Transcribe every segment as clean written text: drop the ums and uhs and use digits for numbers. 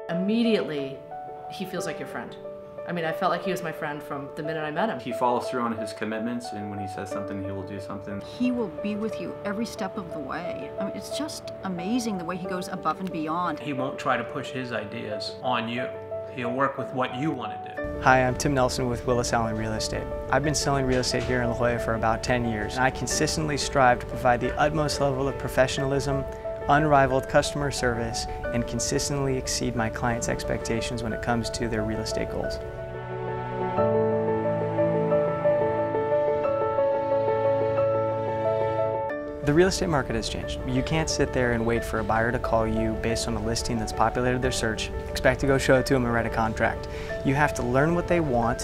Immediately, he feels like your friend. I mean, I felt like he was my friend from the minute I met him. He follows through on his commitments, and when he says something, he will do something. He will be with you every step of the way. I mean, it's just amazing the way he goes above and beyond. He won't try to push his ideas on you. He'll work with what you want to do. Hi, I'm Tim Nelson with Willis Allen Real Estate. I've been selling real estate here in La Jolla for about 10 years, and I consistently strive to provide the utmost level of professionalism, unrivaled customer service, and consistently exceed my clients' expectations when it comes to their real estate goals. The real estate market has changed. You can't sit there and wait for a buyer to call you based on a listing that's populated their search, expect to go show it to them and write a contract. You have to learn what they want,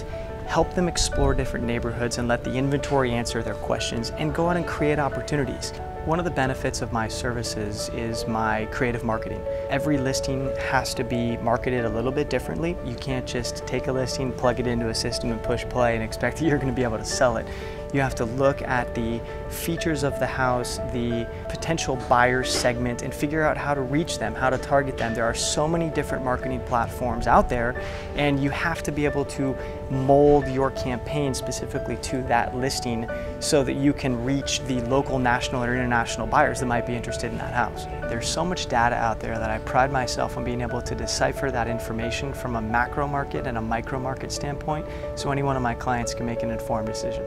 help them explore different neighborhoods and let the inventory answer their questions, and go out and create opportunities. One of the benefits of my services is my creative marketing. Every listing has to be marketed a little bit differently. You can't just take a listing, plug it into a system and push play and expect that you're going to be able to sell it. You have to look at the features of the house, the potential buyer segment, and figure out how to reach them, how to target them. There are so many different marketing platforms out there, and you have to be able to mold your campaign specifically to that listing so that you can reach the local, national, or international buyers that might be interested in that house. There's so much data out there that I pride myself on being able to decipher that information from a macro market and a micro market standpoint so any one of my clients can make an informed decision.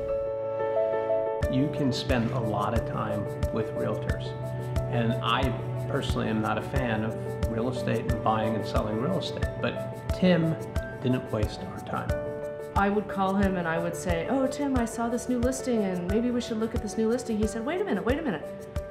You can spend a lot of time with realtors, and I personally am not a fan of real estate and buying and selling real estate, but Tim didn't waste our time. I would call him and I would say, "Oh, Tim, I saw this new listing and maybe we should look at this new listing." He said, wait a minute.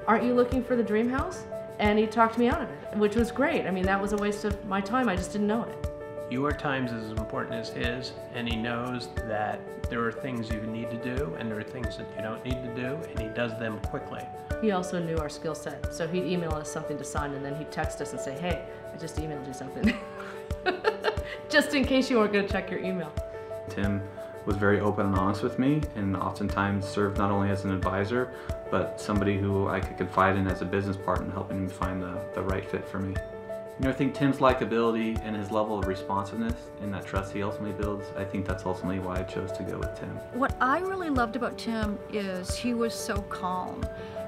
Aren't you looking for the dream house?" And he talked me out of it, which was great. I mean, that was a waste of my time. I just didn't know it. Your time's as important as his, and he knows that there are things you need to do and there are things that you don't need to do, and he does them quickly. He also knew our skill set, so he'd email us something to sign and then he'd text us and say, "Hey, I just emailed you something." Just in case you weren't going to check your email. Tim was very open and honest with me, and oftentimes served not only as an advisor, but somebody who I could confide in as a business partner, helping me find the right fit for me. You know, I think Tim's likability and his level of responsiveness and that trust he ultimately builds, I think that's ultimately why I chose to go with Tim. What I really loved about Tim is he was so calm,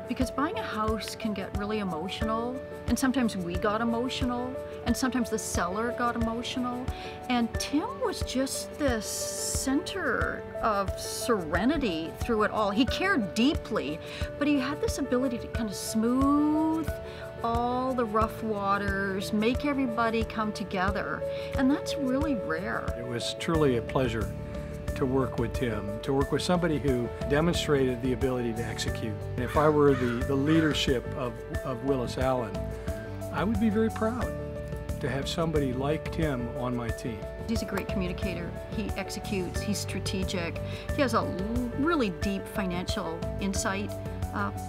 because buying a house can get really emotional, and sometimes we got emotional, and sometimes the seller got emotional, and Tim was just this center of serenity through it all. He cared deeply, but he had this ability to kind of smooth all the rough waters, make everybody come together, and that's really rare. It was truly a pleasure to work with Tim, to work with somebody who demonstrated the ability to execute. If I were the leadership of Willis Allen, I would be very proud to have somebody like Tim on my team. He's a great communicator. He executes, he's strategic, he has a really deep financial insight.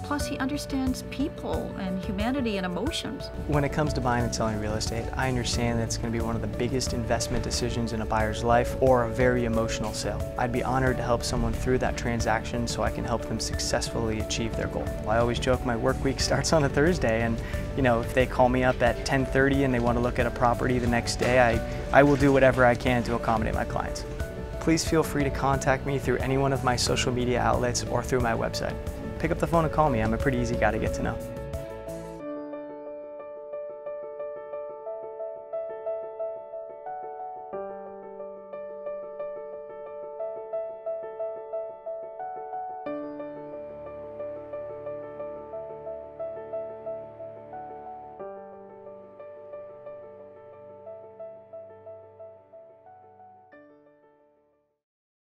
Plus he understands people and humanity and emotions. When it comes to buying and selling real estate, I understand that it's going to be one of the biggest investment decisions in a buyer's life or a very emotional sale. I'd be honored to help someone through that transaction so I can help them successfully achieve their goal. I always joke my work week starts on a Thursday, and you know, if they call me up at 10:30 and they want to look at a property the next day, I will do whatever I can to accommodate my clients. Please feel free to contact me through any one of my social media outlets or through my website. Pick up the phone and call me. I'm a pretty easy guy to get to know.